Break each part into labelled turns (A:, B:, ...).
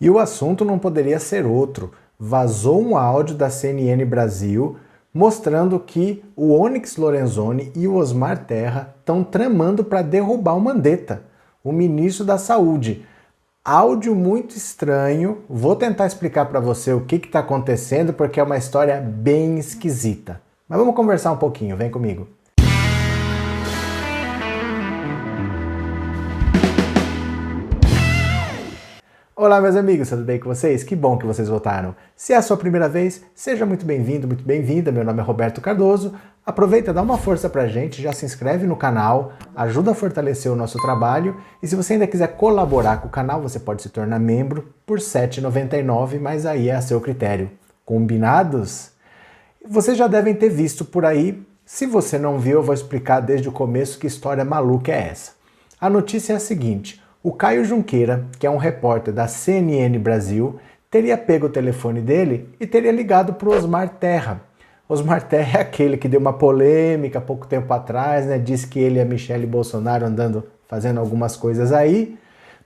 A: E o assunto não poderia ser outro. Vazou um áudio da CNN Brasil mostrando que o Onyx Lorenzoni e o Osmar Terra estão tramando para derrubar o Mandetta, o ministro da Saúde. Áudio muito estranho, vou tentar explicar para você o que está acontecendo porque é uma história bem esquisita. Mas vamos conversar um pouquinho, vem comigo. Olá meus amigos, tudo bem com vocês? Que bom que vocês voltaram. Se é a sua primeira vez, seja muito bem-vindo, muito bem-vinda. Meu nome é Roberto Cardoso. Aproveita, dá uma força pra gente, já se inscreve no canal, ajuda a fortalecer o nosso trabalho. E se você ainda quiser colaborar com o canal, você pode se tornar membro por R$ 7,99, mas aí é a seu critério. Combinados? Vocês já devem ter visto por aí. Se você não viu, eu vou explicar desde o começo que história maluca é essa. A notícia é a seguinte: o Caio Junqueira, que é um repórter da CNN Brasil, teria pego o telefone dele e teria ligado para o Osmar Terra. Osmar Terra é aquele que deu uma polêmica há pouco tempo atrás, né? Disse que ele e a Michelle Bolsonaro andando fazendo algumas coisas aí,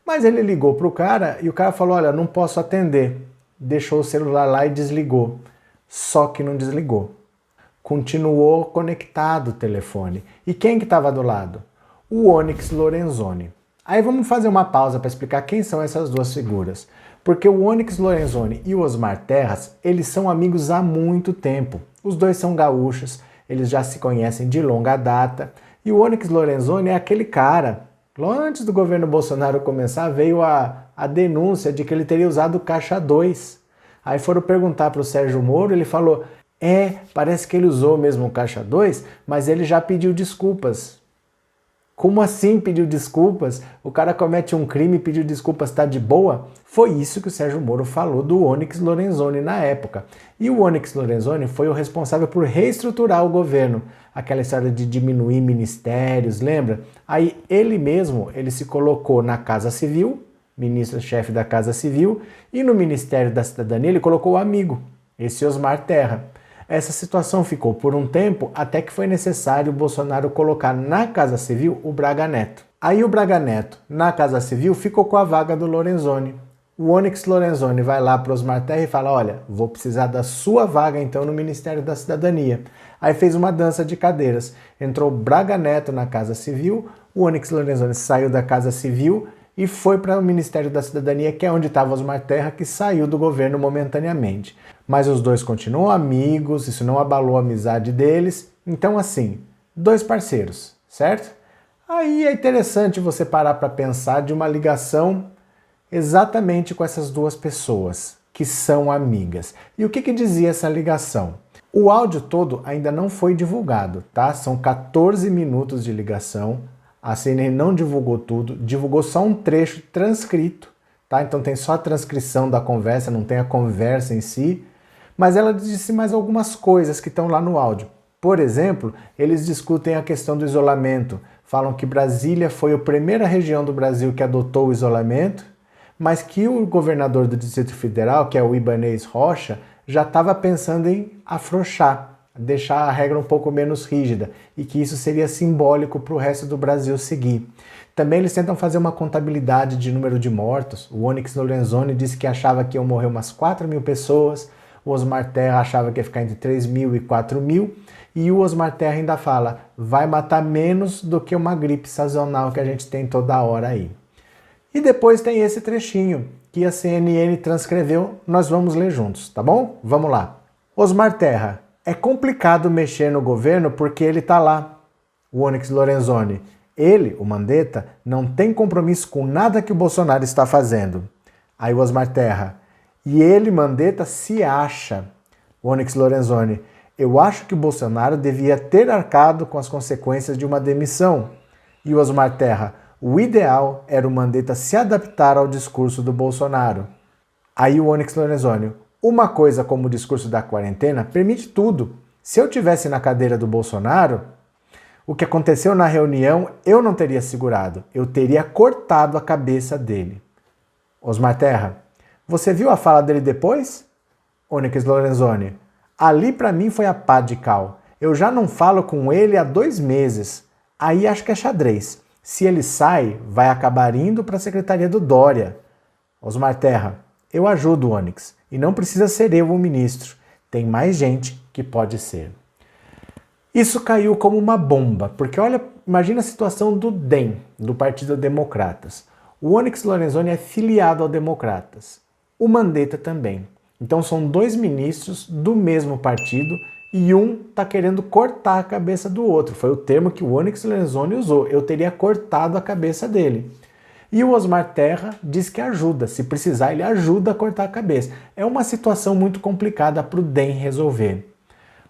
A: mas ele ligou para o cara e o cara falou: olha, não posso atender. Deixou o celular lá e desligou. Só que não desligou. Continuou conectado o telefone. E quem que estava do lado? O Onyx Lorenzoni. Aí vamos fazer uma pausa para explicar quem são essas duas figuras. Porque o Onyx Lorenzoni e o Osmar Terras, eles são amigos há muito tempo. Os dois são gaúchos, eles já se conhecem de longa data. E o Onyx Lorenzoni é aquele cara, lá antes do governo Bolsonaro começar, veio a denúncia de que ele teria usado caixa 2. Aí foram perguntar para o Sérgio Moro, ele falou: parece que ele usou mesmo o caixa 2, mas ele já pediu desculpas. Como assim pediu desculpas? O cara comete um crime e pediu desculpas, tá de boa? Foi isso que o Sérgio Moro falou do Onyx Lorenzoni na época. E o Onyx Lorenzoni foi o responsável por reestruturar o governo. Aquela história de diminuir ministérios, lembra? Aí ele mesmo, ele se colocou na Casa Civil, ministro-chefe da Casa Civil, e no Ministério da Cidadania ele colocou o amigo, esse Osmar Terra. Essa situação ficou por um tempo até que foi necessário o Bolsonaro colocar na Casa Civil o Braga Neto. Aí o Braga Neto, na Casa Civil, ficou com a vaga do Lorenzoni. O Onyx Lorenzoni vai lá para o Osmar Terra e fala: olha, vou precisar da sua vaga então no Ministério da Cidadania. Aí fez uma dança de cadeiras. Entrou o Braga Neto na Casa Civil, o Onyx Lorenzoni saiu da Casa Civil e foi para o Ministério da Cidadania, que é onde estava o Osmar Terra, que saiu do governo momentaneamente. Mas os dois continuam amigos, isso não abalou a amizade deles. Então, assim, dois parceiros, certo? Aí é interessante você parar para pensar de uma ligação exatamente com essas duas pessoas, que são amigas. E o que dizia essa ligação? O áudio todo ainda não foi divulgado, tá? São 14 minutos de ligação. A CNN não divulgou tudo, divulgou só um trecho transcrito, tá? Então tem só a transcrição da conversa, não tem a conversa em si. Mas ela disse mais algumas coisas que estão lá no áudio. Por exemplo, eles discutem a questão do isolamento. Falam que Brasília foi a primeira região do Brasil que adotou o isolamento, mas que o governador do Distrito Federal, que é o Ibanez Rocha, já estava pensando em afrouxar, deixar a regra um pouco menos rígida, e que isso seria simbólico para o resto do Brasil seguir. Também eles tentam fazer uma contabilidade de número de mortos. O Onyx Lorenzoni disse que achava que iam morrer umas 4.000 pessoas, o Osmar Terra achava que ia ficar entre 3.000 e 4.000, e o Osmar Terra ainda fala: vai matar menos do que uma gripe sazonal que a gente tem toda hora aí. E depois tem esse trechinho que a CNN transcreveu, nós vamos ler juntos, tá bom? Vamos lá. Osmar Terra: é complicado mexer no governo porque ele tá lá. O Onyx Lorenzoni: ele, o Mandetta, não tem compromisso com nada que o Bolsonaro está fazendo. Aí o Osmar Terra: e ele, Mandetta, se acha. O Onyx Lorenzoni: eu acho que o Bolsonaro devia ter arcado com as consequências de uma demissão. E o Osmar Terra: o ideal era o Mandetta se adaptar ao discurso do Bolsonaro. Aí o Onyx Lorenzoni: uma coisa como o discurso da quarentena permite tudo. Se eu tivesse na cadeira do Bolsonaro, o que aconteceu na reunião eu não teria segurado, eu teria cortado a cabeça dele. Osmar Terra: você viu a fala dele depois? Onyx Lorenzoni: ali para mim foi a pá de cal. Eu já não falo com ele há 2 meses. Aí acho que é xadrez. Se ele sai, vai acabar indo para a secretaria do Dória. Osmar Terra: eu ajudo o Onyx. E não precisa ser eu o ministro. Tem mais gente que pode ser. Isso caiu como uma bomba, porque olha, imagina a situação do DEM, do Partido Democratas. O Onyx Lorenzoni é filiado ao Democratas. O Mandetta também. Então são dois ministros do mesmo partido e um está querendo cortar a cabeça do outro. Foi o termo que o Onyx Lorenzoni usou. Eu teria cortado a cabeça dele. E o Osmar Terra diz que ajuda. Se precisar, ele ajuda a cortar a cabeça. É uma situação muito complicada para o DEM resolver.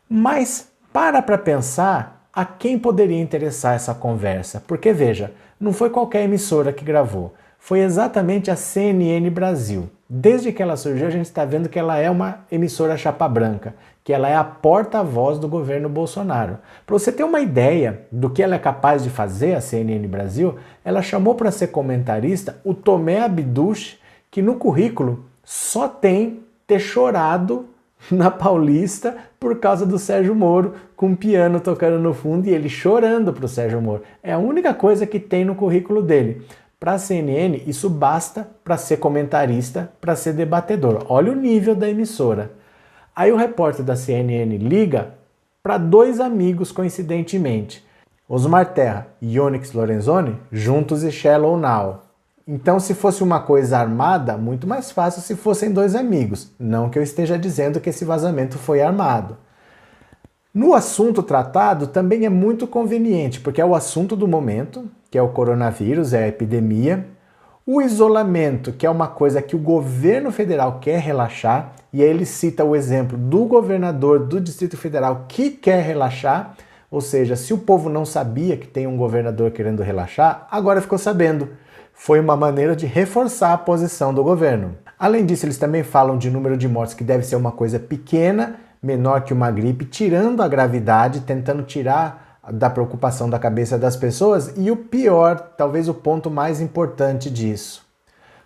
A: Mas para pensar a quem poderia interessar essa conversa. Porque veja, não foi qualquer emissora que gravou. Foi exatamente a CNN Brasil. Desde que ela surgiu, a gente está vendo que ela é uma emissora chapa branca, que ela é a porta-voz do governo Bolsonaro. Para você ter uma ideia do que ela é capaz de fazer, a CNN Brasil, ela chamou para ser comentarista o Tomé Abduch, que no currículo só tem ter chorado na Paulista por causa do Sérgio Moro, com um piano tocando no fundo e ele chorando para o Sérgio Moro. É a única coisa que tem no currículo dele. Para a CNN, isso basta para ser comentarista, para ser debatedor. Olha o nível da emissora. Aí o repórter da CNN liga para dois amigos, coincidentemente. Osmar Terra e Onyx Lorenzoni, juntos e Shallow Now. Então, se fosse uma coisa armada, muito mais fácil se fossem dois amigos. Não que eu esteja dizendo que esse vazamento foi armado. No assunto tratado, também é muito conveniente, porque é o assunto do momento, que é o coronavírus, é a epidemia. O isolamento, que é uma coisa que o governo federal quer relaxar, e aí ele cita o exemplo do governador do Distrito Federal que quer relaxar, ou seja, se o povo não sabia que tem um governador querendo relaxar, agora ficou sabendo. Foi uma maneira de reforçar a posição do governo. Além disso, eles também falam de número de mortes que deve ser uma coisa pequena, menor que uma gripe, tirando a gravidade, tentando tirar da preocupação da cabeça das pessoas. E o pior, talvez o ponto mais importante disso,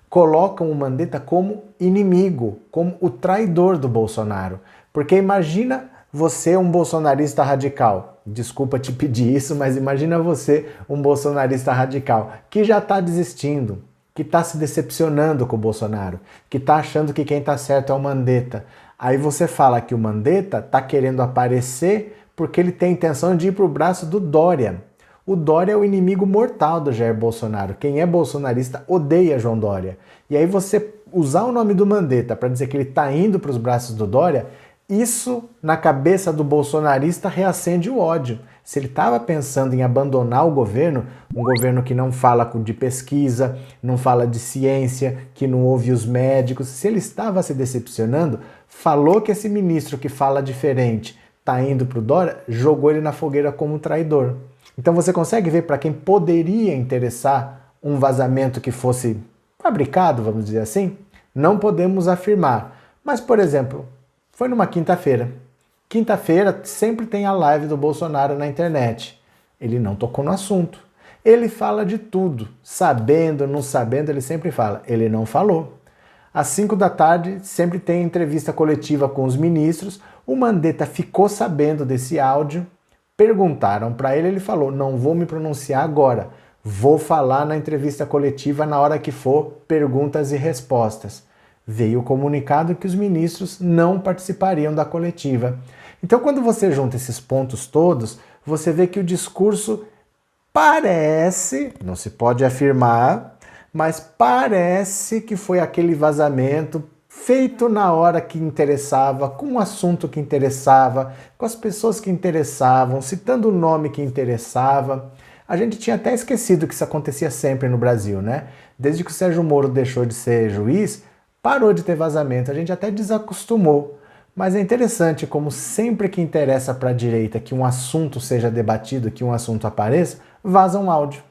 A: colocam o Mandetta como inimigo, como o traidor do Bolsonaro. Porque imagina você, um bolsonarista radical. Desculpa te pedir isso, mas imagina você, um bolsonarista radical, que já está desistindo, que está se decepcionando com o Bolsonaro, que está achando que quem está certo é o Mandetta. Aí você fala que o Mandetta está querendo aparecer porque ele tem intenção de ir para o braço do Dória. O Dória é o inimigo mortal do Jair Bolsonaro. Quem é bolsonarista odeia João Dória. E aí você usar o nome do Mandetta para dizer que ele está indo para os braços do Dória, isso na cabeça do bolsonarista reacende o ódio. Se ele estava pensando em abandonar o governo, um governo que não fala de pesquisa, não fala de ciência, que não ouve os médicos, se ele estava se decepcionando, falou que esse ministro que fala diferente está indo para o Dória, jogou ele na fogueira como um traidor. Então você consegue ver para quem poderia interessar um vazamento que fosse fabricado, vamos dizer assim? Não podemos afirmar. Mas, por exemplo, foi numa quinta-feira. Quinta-feira sempre tem a live do Bolsonaro na internet. Ele não tocou no assunto. Ele fala de tudo. Sabendo, não sabendo, ele sempre fala. Ele não falou. Às 5 da tarde sempre tem entrevista coletiva com os ministros. O Mandetta ficou sabendo desse áudio. Perguntaram para ele, ele falou, não vou me pronunciar agora. Vou falar na entrevista coletiva na hora que for perguntas e respostas. Veio o comunicado que os ministros não participariam da coletiva. Então, quando você junta esses pontos todos, você vê que o discurso parece, não se pode afirmar, mas parece que foi aquele vazamento feito na hora que interessava, com o assunto que interessava, com as pessoas que interessavam, citando o nome que interessava. A gente tinha até esquecido que isso acontecia sempre no Brasil, né? Desde que o Sérgio Moro deixou de ser juiz, parou de ter vazamento, a gente até desacostumou. Mas é interessante como sempre que interessa para a direita que um assunto seja debatido, que um assunto apareça, vaza um áudio.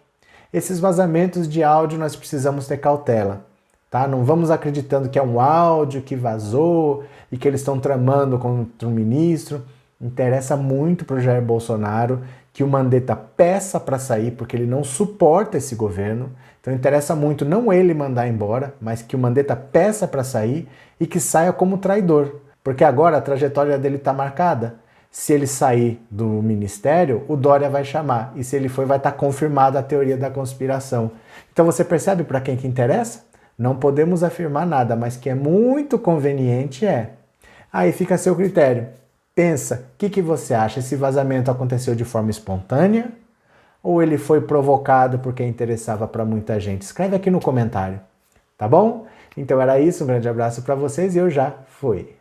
A: Esses vazamentos de áudio nós precisamos ter cautela, tá? Não vamos acreditando que é um áudio que vazou e que eles estão tramando contra o ministro. Interessa muito para o Jair Bolsonaro que o Mandetta peça para sair, porque ele não suporta esse governo. Então interessa muito não ele mandar embora, mas que o Mandetta peça para sair e que saia como traidor. Porque agora a trajetória dele está marcada. Se ele sair do ministério, o Dória vai chamar. E se ele for, vai estar confirmada a teoria da conspiração. Então você percebe para quem que interessa? Não podemos afirmar nada, mas que é muito conveniente é. Aí fica a seu critério. Pensa, o que você acha? Esse vazamento aconteceu de forma espontânea? Ou ele foi provocado porque interessava para muita gente? Escreve aqui no comentário, tá bom? Então era isso, um grande abraço para vocês e eu já fui.